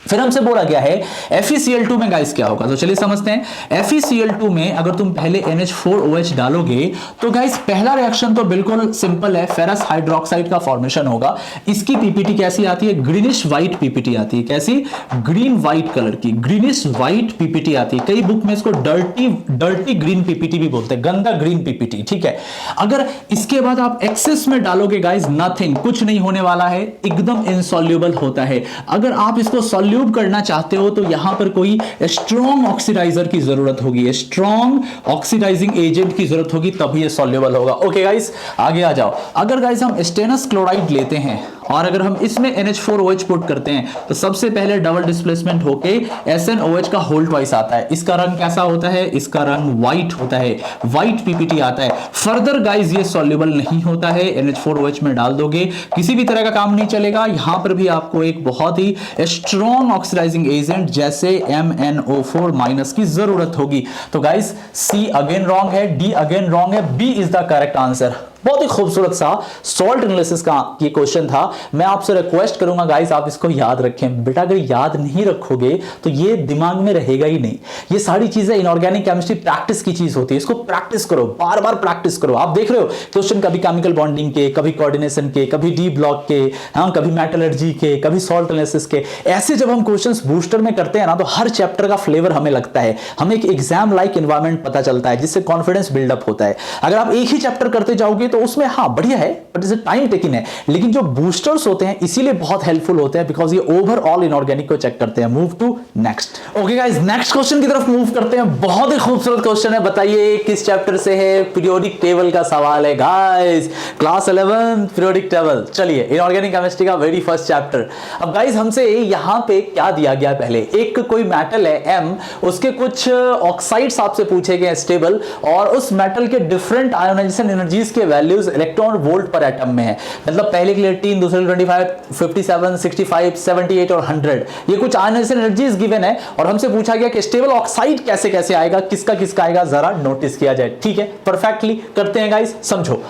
फिर हमसे बोला गया है FeCl2 में गाइस क्या होगा, तो चलिए समझते हैं। FeCl2 में अगर तुम पहले NH4OH डालोगे तो गाइस पहला रिएक्शन तो बिल्कुल सिंपल है, फेरस हाइड्रोक्साइड का फॉर्मेशन होगा। इसकी पीपीटी कैसी आती है, ग्रीनिश व्हाइट पीपीटी आती है, कैसी, ग्रीन व्हाइट कलर की, ग्रीनिश व्हाइट पीपीटी आती है। कई बुक में इसको डर्टी ग्रीन पीपीटी भी बोलते हैं, गंदा ग्रीन पीपीटी, ठीक है। अगर इसके बाद आप एक्सेस में डालोगे गाइस, नथिंग, कुछ नहीं होने वाला है, एकदम इनसॉल्यूबल होता है। अगर आप इसको सॉल्यूब करना चाहते हो तो यहां पर कोई स्ट्रॉन्ग ऑक्सीडाइजर की जरूरत होगी, स्ट्रॉन्ग ऑक्सीडाइजिंग एजेंट की जरूरत होगी, तभी ये सॉल्यूबल होगा। ओके गाइस आगे आ जाओ। अगर गाइस हम स्टेनस क्लोराइड लेते हैं और अगर हम इसमें NH4OH पुट करते हैं तो सबसे पहले डबल डिस्प्लेसमेंट होके SnOH का होल ट्वाइस आता है। इसका रंग कैसा होता है, इसका रंग व्हाइट होता है, व्हाइट पीपीटी आता है। फर्दर गाइस ये सॉल्यूबल नहीं होता है, NH4OH में डाल दोगे किसी भी तरह का काम नहीं चलेगा। यहां पर भी आपको एक बहुत ही स्ट्रॉन्ग ऑक्सीडाइजिंग एजेंट जैसे MnO4- की जरूरत होगी। तो गाइस C अगेन रॉन्ग है, D अगेन रॉन्ग है, B is the correct answer. बहुत ही खूबसूरत सा सॉल्ट एनालिसिस का ये क्वेश्चन था। मैं आपसे रिक्वेस्ट करूंगा गाइस आप इसको याद रखें। बेटा अगर याद नहीं रखोगे तो ये दिमाग में रहेगा ही नहीं। ये सारी चीजें इनऑर्गेनिक केमिस्ट्री प्रैक्टिस की चीज होती है, इसको प्रैक्टिस करो, बार बार प्रैक्टिस करो। आप देख रहे हो क्वेश्चन कभी केमिकल बॉन्डिंग के, कभी कोऑर्डिनेशन के, कभी डी ब्लॉक के, हाँ कभी मेटलर्जी के, कभी सॉल्ट एनालिसिस के। ऐसे जब हम क्वेश्चंस बूस्टर में करते हैं ना तो हर चैप्टर का फ्लेवर हमें लगता है, हमें एक एग्जाम लाइक एनवायरनमेंट पता चलता है जिससे कॉन्फिडेंस बिल्डअप होता है। अगर आप एक ही चैप्टर करते जाओगे तो उसमें हाँ बढ़िया है बट इसे टाइम टेकिंग है, लेकिन जो बूस्टर्स होते हैं इसीलिए बहुत हेल्पफुल होते हैं बिकॉज ये ओवरऑल इनऑर्गेनिक को चेक करते हैं। Move to next. Okay guys next question की तरफ मूव करते हैं। बहुत ही खूबसूरत क्वेश्चन है, बताइए किस चैप्टर से है, पीरियोडिक टेबल का सवाल है गाइस, क्लास 11 पीरियोडिक टेबल। चलिए इनऑर्गेनिक केमिस्ट्री का वेरी फर्स्ट चैप्टर। अब गाइस हमसे यहां पे क्या दिया गया, पहले एक कोई मेटल है M, उसके कुछ ऑक्साइड्स आपसे पूछे गए स्टेबल, और उस मेटल के डिफरेंट आयोनाइजेशन एनर्जीज के values electron volt per atom में है। मतलब पहले के लिए 18, दूसरे के लिए 25, 57, 65, 78 और 100, ये कुछ आयोनाइजेशन एनर्जीज गिवन है और हमसे पूछा गया कि स्टेबल ऑक्साइड कैसे कैसे आएगा, किसका किसका आएगा, जरा नोटिस किया जाए। ठीक है परफेक्टली करते हैं गाइस, समझो।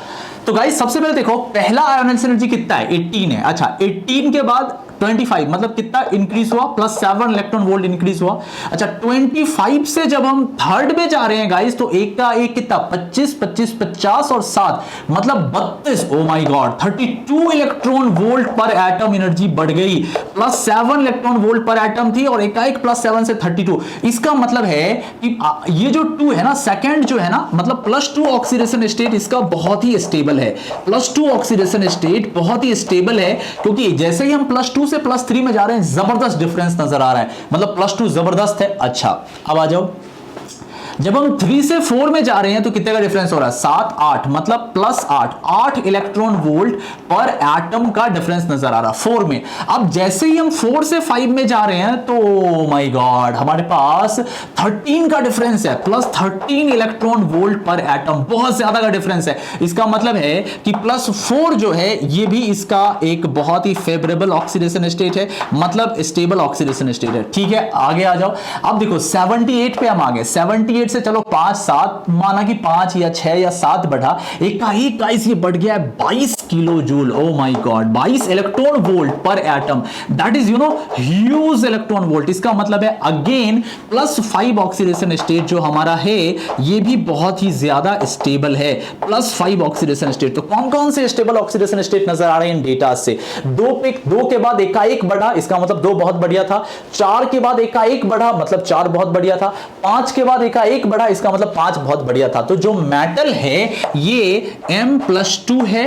तो गाइस सबसे पहले देखो पहला आयोनाइजेशन एनर्जी कितना है, 18 है। अच्छा 18 के बाद 25 मतलब कितना इंक्रीज हुआ, +7 इलेक्ट्रॉन वोल्ट इंक्रीज हुआ। अच्छा 25 से जब हम थर्ड में जा रहे हैं गाइस तो एक का एक कितना 25, 25, 50 और 7 मतलब 32। ओ my God 32 electron volt per atom energy बढ़ गई, +7 इलेक्ट्रॉन वोल्ट पर एटम थी और एकाएक +7 से 32। इसका मतलब है कि ये जो 2 है ना, सेकंड जो है ना, मतलब +2 ऑक्सीडेशन स्टेट इसका बहुत ही स्टेबल है। +2 ऑक्सीडेशन स्टेट बहुत ही स्टेबल है क्योंकि जैसे ही हम +2 से +3 में जा रहे हैं जबरदस्त डिफरेंस नजर आ रहा है, मतलब +2 जबरदस्त है। अच्छा अब आ जाओ, जब हम 3 से 4 में जा रहे हैं तो कितने का डिफरेंस हो रहा है, 7, 8 मतलब +8 इलेक्ट्रॉन वोल्ट पर एटम का डिफरेंस नजर आ रहा है 4 में। अब जैसे ही हम 4 से 5 में जा रहे हैं तो ओ माय गॉड हमारे पास 13 का डिफरेंस है, +13 इलेक्ट्रॉन वोल्ट पर एटम, बहुत ज्यादा का डिफरेंस है। इसका मतलब है कि +4 जो है ये भी इसका एक बहुत ही फेवरेबल ऑक्सीडेशन स्टेट है, मतलब स्टेबल ऑक्सीडेशन स्टेट है। ठीक है आगे आ जाओ। अब देखो 78 पे हम आ गए, 78 से चलो 5 7 माना कि 5 या 6 या 7 बढ़ा, एकाएक गाइस ये बढ़ गया है 22 kilo joule. Oh my god, 22 electron volt per atom, that is huge electron volt. इसका मतलब है अगेन +5 ऑक्सीडेशन स्टेट जो हमारा है ये भी बहुत ही ज्यादा स्टेबल है, +5 ऑक्सीडेशन स्टेट। तो कौन कौन से स्टेबल ऑक्सीडेशन स्टेट नजर आ रहे हैं इन डेटा से? 2 के बाद एकाएक बढ़ा, इसका मतलब 2 बहुत बढ़िया था। 4 के बाद एकाएक बढ़ा, मतलब 4 बहुत बढ़िया था। 5 के बाद एकाएक बढ़ा, इसका मतलब 5 बहुत बढ़िया था। तो जो मेटल है ये M+2 है,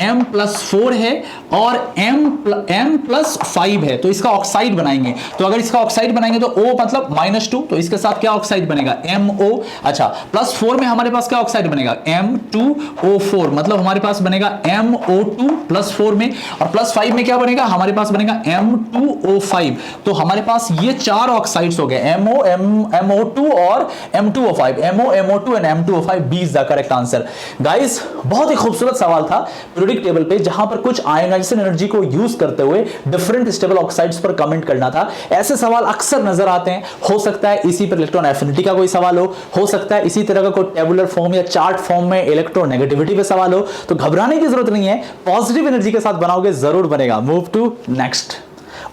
M+4 है और M+5 है। तो इसका ऑक्साइड बनाएंगे, तो अगर इसका ऑक्साइड बनाएंगे तो O मतलब -2, तो इसके साथ क्या ऑक्साइड बनेगा? MO। अच्छा, +4 में हमारे पास क्या ऑक्साइड बनेगा? M2O4, मतलब हमारे पास बनेगा MO2 +4 में, और +5 में क्या बनेगा? हमारे पास बनेगा M2O5। तो हमारे पास ये 4 ऑक्साइड्स हो गए, MO2 और M2O5। MO, MO2 and M2O5, B is the correct answer. Guys बहुत ही खूबसूरत सवाल था पीरियोडिक टेबल पे, जहां पर कुछ आयोनाइजेशन एनर्जी को यूज करते हुए डिफरेंट स्टेबल ऑक्साइड्स पर कमेंट करना था। ऐसे सवाल अक्सर नजर आते हैं, हो सकता है इसी पर इलेक्ट्रॉन एफिनिटी का कोई सवाल हो सकता है इसी तरह का कोई टेबुलर फॉर्म या चार्ट फॉर्म में इलेक्ट्रोनेगेटिविटी पे सवाल हो। तो घबराने की जरूरत नहीं है, पॉजिटिव एनर्जी के साथ बनाओगे जरूर बनेगा। Move to next.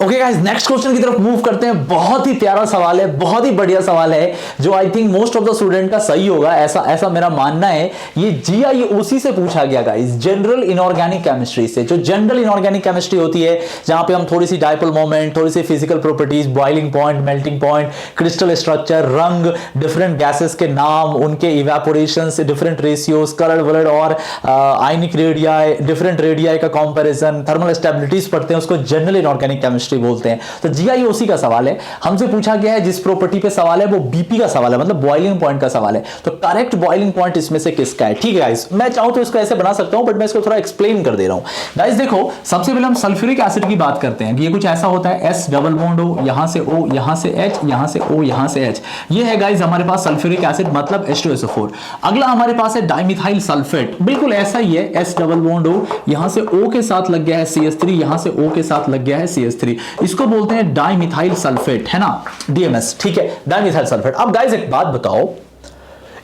Okay guys, next question की तरफ मूव करते हैं। बहुत ही प्यारा सवाल है, बहुत ही बढ़िया सवाल है, जो I think most of the student का सही होगा, ऐसा मेरा मानना है। ये GIOC से पूछा गया गाइस, जनरल इनऑर्गेनिक केमिस्ट्री से। जो जनरल इनऑर्गेनिक केमिस्ट्री होती है, जहां पे हम थोड़ी सी डायपोल मोमेंट, थोड़ी सी physical properties, boiling point, melting point, crystal structure, रंग, डिफरेंट गैसेस के नाम, उनके इवेपोरेशंस, डिफरेंट रेशियोज, कलर वलर और आयनिक रेडियाई, डिफरेंट रेडियाई का कंपैरिजन, थर्मल स्टेबिलिटीज पढ़ते हैं, उसको जनरल इनऑर्गेनिक केमिस्ट्री बोलते हैं। तो GIOC का सवाल है, हमसे पूछा गया है, जिस प्रॉपर्टी पे सवाल है वो BP का सवाल है, मतलब बॉइलिंग पॉइंट का सवाल है। तो करेक्ट बॉइलिंग पॉइंट इसमें से किसका है? ठीक है गाइस, मैं चाहूं तो इसको ऐसे बना सकता हूं, बट मैं इसको थोड़ा एक्सप्लेन कर दे रहा हूं। गाइस देखो, सबसे पहले हम सल्फ्यूरिक एसिड की बात करते हैं कि ये कुछ ऐसा होता है, S डबल बॉन्ड O, यहां से O, यहां से H, यहां से O, यहां से H। ये है गाइस हमारे पास सल्फ्यूरिक एसिड, मतलब H2SO4। अगला हमारे पास है डाइमिथाइल सल्फेट, बिल्कुल ऐसा ही है, S डबल बॉन्ड O, यहां से O के साथ लग गया है CH3, यहां से O के साथ लग गया है CH3, इसको बोलते हैं डाइमिथाइल सल्फेट, है ना, DMS। ठीक है, डाइमिथाइल सल्फेट। अब गाइस एक बात बताओ,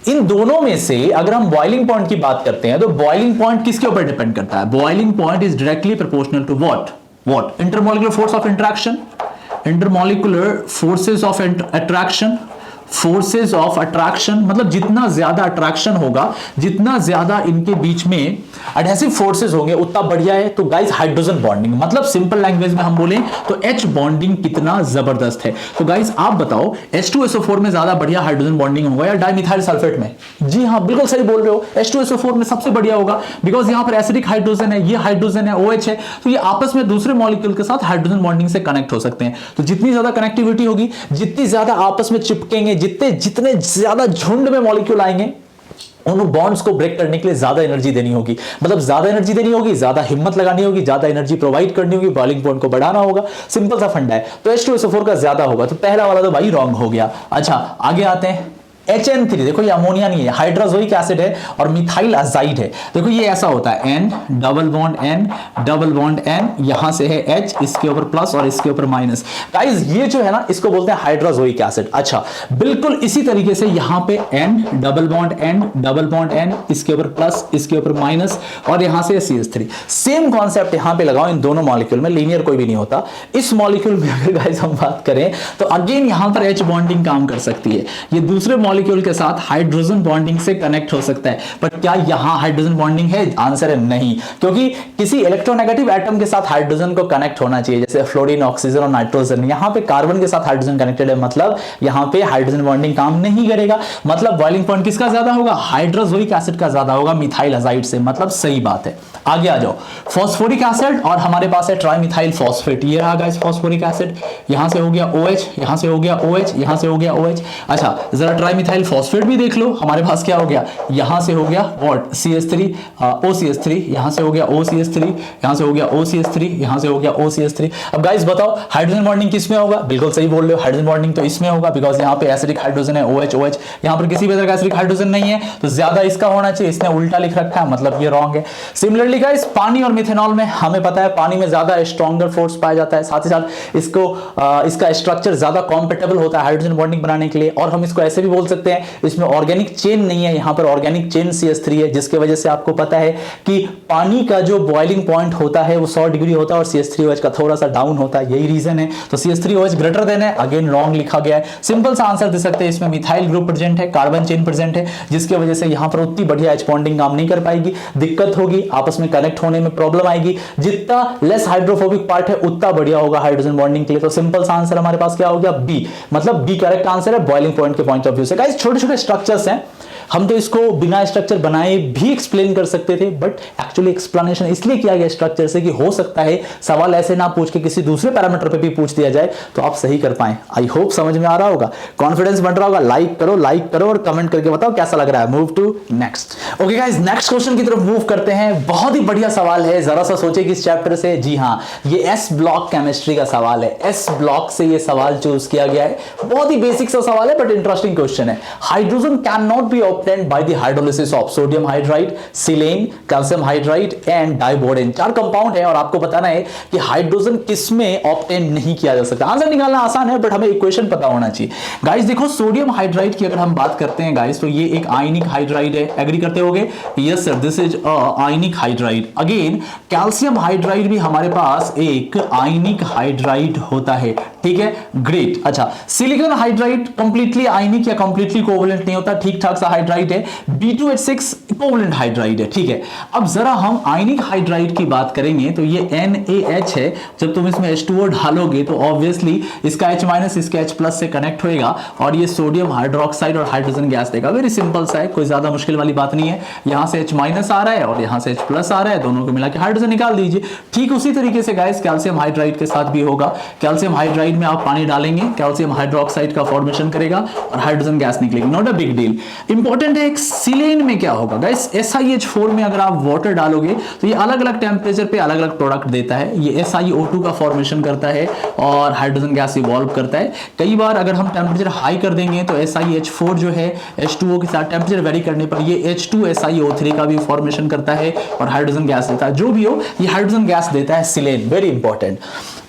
इन दोनों में से अगर हम बॉइलिंग पॉइंट की बात करते हैं तो बॉइलिंग पॉइंट किसके ऊपर डिपेंड करता है? Boiling point is directly proportional to what? Intermolecular force of interaction, intermolecular forces of attraction, forces of attraction, मतलब जितना ज्यादा अट्रैक्शन होगा, जितना ज्यादा इनके बीच में एडहेसिव फोर्सेस होंगे, उतना बढ़िया है। तो गाइस हाइड्रोजन बॉन्डिंग, मतलब सिंपल लैंग्वेज में हम बोलें तो H बॉन्डिंग कितना जबरदस्त है। तो गाइस आप बताओ, H2SO4 में ज्यादा बढ़िया हाइड्रोजन बॉन्डिंग होगा या डाइमिथाइल सल्फेट में? जी हाँ, बिल्कुल सही बोल रहे हो, H2SO4 में सबसे बढ़िया होगा, बिकॉज यहां पर एसिडिक हाइड्रोजन है, ये हाइड्रोजन है, OH है, तो ये आपस में दूसरे मॉलिक्यूल के साथ हाइड्रोजन बॉन्डिंग से कनेक्ट हो सकते हैं। तो जितनी ज्यादा कनेक्टिविटी होगी, जितनी ज्यादा आपस में चिपकेंगे, जितने ज्यादा झुंड में मॉलिक्यूल आएंगे, उन बॉन्ड्स को ब्रेक करने के लिए ज्यादा एनर्जी देनी होगी, मतलब ज्यादा एनर्जी देनी होगी, ज्यादा हिम्मत लगानी होगी, ज्यादा एनर्जी प्रोवाइड करनी होगी, बॉइलिंग पॉइंट को बढ़ाना होगा। सिंपल सा फंडा है। तो H2SO4 का ज्यादा होगा, तो पहला वाला तो भाई रॉन्ग हो गया। अच्छा, आगे आते हैं। HN3, देखो ये अमोनिया नहीं है, हाइड्रोजोइक एसिड है और मिथाइल अजाइड है। देखो ये ऐसा होता है, N double bond N double bond N, यहां से है H, इसके ऊपर प्लस और इसके ऊपर माइनस। गाइस ये जो है ना, इसको बोलते हैं हाइड्रोजोइक एसिड। अच्छा, बिल्कुल इसी तरीके से यहां पे N double bond N double bond N, इसके ऊपर प्लस, इसके ऊपर माइनस और यहां से CH3। सेम कॉन्सेप्ट यहां पे लगाओ इन दोनों मॉलिक्यूल में, लीनियर कोई भी नहीं होता। इस मॉलिक्यूल में अगर गाइस हम बात करें तो अगेन यहां पर H बॉन्डिंग काम कर सकती है, ये दूसरे मॉलिक्यूल के साथ हाइड्रोजन बॉन्डिंग से कनेक्ट हो सकता है। पर क्या यहां हाइड्रोजन बॉन्डिंग है? आंसर है नहीं, क्योंकि किसी इलेक्ट्रोनेगेटिव एटम के साथ हाइड्रोजन को कनेक्ट होना चाहिए, जैसे फ्लोरीन, ऑक्सीजन और नाइट्रोजन। यहां पे कार्बन के साथ हाइड्रोजन कनेक्टेड है, मतलब यहां पे हाइड्रोजन बॉन्डिंग काम नहीं करेगा। मतलब बॉइलिंग पॉइंट किसका ज्यादा होगा? हाइड्रोजोइक एसिड का ज्यादा होगा मिथाइल अजाइड से, मतलब सही बात है। आगे आ जाओ, फॉस्फोरिक एसिड और हमारे पास है ट्राइमिथाइल फॉस्फेट। ये रहा गाइस फॉस्फोरिक एसिड, यहां से हो गया OH, यहां से हो गया OH, यहां से हो गया OH। अच्छा, जरा ट्राइमिथाइल फॉस्फेट भी देख लो, हमारे पास क्या हो गया, यहां से हो गया व्हाट, CH3, OCH3, यहां से हो गया OCH3, यहां से हो गया OCH3, यहां से हो गया OCH3। अब गाइस बताओ हाइड्रोजन बॉन्डिंग किस में होगा? बिल्कुल सही बोल रहे हो, हाइड्रोजन बॉन्डिंग तो इसमें होगा, बिकॉज यहां पे एसिडिक हाइड्रोजन है, OH OH, यहां पर किसी भी तरह का एसिडिक हाइड्रोजन नहीं है, तो ज्यादा इसका होना चाहिए, इसने उल्टा लिख रखा है, मतलब ये रॉन्ग है। सिमिलरली गाइस पानी और मिथेनॉल में हमें पता है, पानी में ज्यादा स्ट्रॉन्गर फोर्स पाया जाता है, साथ ही साथ इसको इसका स्ट्रक्चर ज्यादा कॉम्पेटेबल होता है हाइड्रोजन बॉन्डिंग बनाने के लिए, और हम इसको ऐसे भी बोल सकते सकते हैं इसमें ऑर्गेनिक चेन नहीं है, यहां पर ऑर्गेनिक चेन CH3 है, जिसके वजह से आपको पता है कि पानी का जो बॉइलिंग पॉइंट होता है वो 100 डिग्री होता है और CH3OH का थोड़ा सा डाउन होता है, यही रीजन है। तो CH3OH ग्रेटर देन है, अगेन रॉन्ग लिखा गया है। सिंपल सा आंसर दे सकते हैं, इसमें मिथाइल ग्रुप प्रेजेंट है, कार्बन चेन प्रेजेंट है, जिसकी वजह से यहां पर उतनी बढ़िया एच बॉन्डिंग काम नहीं कर पाएगी, दिक्कत होगी, आपस में कनेक्ट होने में प्रॉब्लम आएगी। जितना लेस हाइड्रोफोबिक पार्ट है उतना बढ़िया होगा हाइड्रोजन बॉन्डिंग के लिए। तो सिंपल सा आंसर हमारे पास क्या हो गया, बी, मतलब बी करेक्ट आंसर है बॉइलिंग पॉइंट के पॉइंट ऑफ व्यू से। गाइस छोटे छोटे स्ट्रक्चर्स हैं, हम तो इसको बिना स्ट्रक्चर बनाए भी एक्सप्लेन कर सकते थे, बट एक्चुअली एक्सप्लेनेशन इसलिए किया गया स्ट्रक्चर से कि हो सकता है सवाल ऐसे ना पूछ के किसी दूसरे पैरामीटर पे भी पूछ दिया जाए तो आप सही कर पाए। आई होप समझ में आ रहा होगा, कॉन्फिडेंस बन रहा होगा। लाइक करो और कमेंट करके बताओ कैसा लग रहा है। Move to next. Okay guys, next question की तरफ मूव करते हैं। बहुत ही बढ़िया सवाल है, जरा सा सोचे कि इस चैप्टर से, जी हाँ, ये एस ब्लॉक केमिस्ट्री का सवाल है। एस ब्लॉक से ये सवाल चूज किया गया है। बहुत ही बेसिक सा सवाल है बट इंटरेस्टिंग क्वेश्चन है। Hydrogen can not be obtained by the hydrolysis of sodium hydride, selene, calcium hydride and diboden। चार कंपाउंड है और आपको बताना है कि हाइड्रोजन किसमें ऑब्टेन नहीं किया जा सकता। आंसर निकालना आसान है बट हमें इक्वेशन पता होना चाहिए। गाइस देखो, सोडियम हाइड्राइड की अगर हम बात करते हैं गाइस, तो ये एक आयनिक हाइड्राइड है। एग्री करते होगे? Yes sir, this is ionic hydride. Again calcium hydride भी हमारे पास एक आयनिक हाइड्राइड होता है, ठीक है, ग्रेट। अच्छा, सिलिकॉन हाइड्राइड कंप्लीटली आयनिक या कंप्लीटली कोवलेंट नहीं होता, ठीक ठाक सा हाइड्राइड है। B2H6 कोवलेंट हाइड्राइड है, ठीक है। अब जरा हम आयनिक हाइड्राइड की बात करेंगे तो ये NaH है। जब तुम इसमें H2O डालोगे तो ऑब्वियसली इसका H- इसके H+ से कनेक्ट होएगा और ये सोडियम हाइड्रोक्साइड और हाइड्रोजन गैस देगा। वेरी सिंपल सा है, कोई ज्यादा मुश्किल वाली बात नहीं है। यहां से H- आ रहा है और यहां से H+ आ रहा है, दोनों को मिला के हाइड्रोजन निकाल दीजिए। ठीक उसी तरीके से गाइस कैल्शियम हाइड्राइड के साथ भी होगा। कैल्शियम हाइड्राइड में आप पानी डालेंगे, कैल्शियम हाइड्रोक्साइड का फॉर्मेशन करेगा और हाइड्रोजन गैस निकलेगी, not a big deal. Important है सिलेन में क्या होगा गाइस, SiH4 में अगर आप वाटर डालोगे तो ये अलग अलग टेंपरेचर पे अलग अलग प्रोडक्ट देता है। ये SiO2 का फॉर्मेशन करता है और हाइड्रोजन गैस इवॉल्व करता है। कई बार अगर हम टेंपरेचर हाई कर देंगे तो SiH4 जो है H2O के साथ टेंपरेचर वेरी करने पर ये H2SiO3 का भी फॉर्मेशन करता है और हाइड्रोजन गैस देता है। जो भी हो, ये हाइड्रोजन गैस देता है सिलेन, वेरी इंपॉर्टेंट।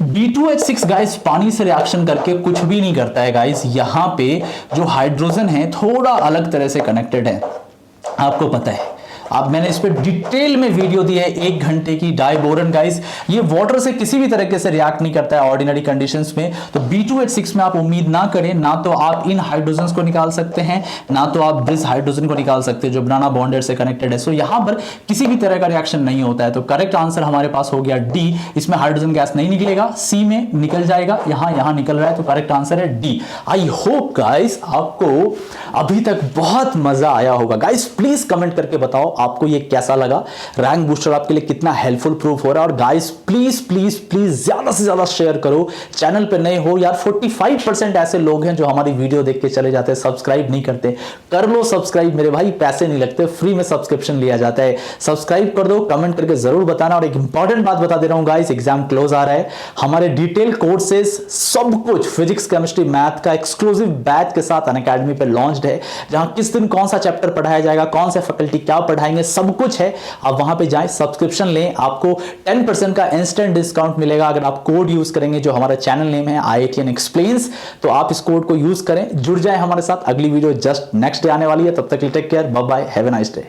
B2H6 गाइस पानी से रिएक्शन करके कुछ भी नहीं करता है गाइस। यहां पे जो हाइड्रोजन है थोड़ा अलग तरह से कनेक्टेड है, आपको पता है। अब मैंने इस पे डिटेल में वीडियो दी है 1 घंटे की। डाइबोरन गाइस ये वाटर से किसी भी तरीके से रिएक्ट नहीं करता है ऑर्डिनरी कंडीशंस में। तो B2H6 में आप उम्मीद ना करें, ना तो आप इन हाइड्रोजन को निकाल सकते हैं, ना तो आप दिस हाइड्रोजन को निकाल सकते हैं जो बनाना बॉन्डेड से कनेक्टेड है। सो यहां पर किसी भी तरह का रिएक्शन नहीं होता है। तो करेक्ट आंसर हमारे पास हो गया डी। इसमें हाइड्रोजन गैस नहीं निकलेगा, सी में निकल जाएगा, यहां निकल रहा है। तो करेक्ट आंसर है डी। आई होप गाइस आपको अभी तक बहुत मजा आया होगा। गाइस प्लीज कमेंट करके बताओ आपको ये कैसा लगा। रैंक बूस्टर आपके लिए कितना हेल्पफुल प्रूफ हो रहा है। और गाइस प्लीज प्लीज प्लीज ज्यादा से ज्यादा शेयर करो। चैनल पे नए हो यार, 45% ऐसे लोग हैं जो हमारी वीडियो देख के चले जाते हैं, सब्सक्राइब नहीं करते। कर लो सब्सक्राइब मेरे भाई, पैसे नहीं लगते, फ्री में सब्सक्रिप्शन लिया जाता है। सब्सक्राइब कर दो, कमेंट करके जरूर बताना। और एक इंपॉर्टेंट बात बता दे रहा हूं गाइस, एग्जाम क्लोज आ रहा है। हमारे डिटेल कोर्सेज सब कुछ फिजिक्स केमिस्ट्री मैथ का एक्सक्लूसिव बैच के साथ अनअकैडमी पे लॉन्च्ड है, जहां किस दिन कौन सा चैप्टर पढ़ाया जाएगा, कौन से फैकल्टी क्या पढ़ाएंगे, सब कुछ है। आप वहां पे जाएं, सब्सक्रिप्शन लें, आपको 10% का इंस्टेंट डिस्काउंट मिलेगा अगर आप कोड यूज करेंगे जो हमारा चैनल नेम है IITian एक्सप्लेन्स। तो आप इस कोड को यूज करें, जुड़ जाएं हमारे साथ। अगली वीडियो जस्ट नेक्स्ट डे आने वाली है, तब तक take care, bye bye, have a nice day.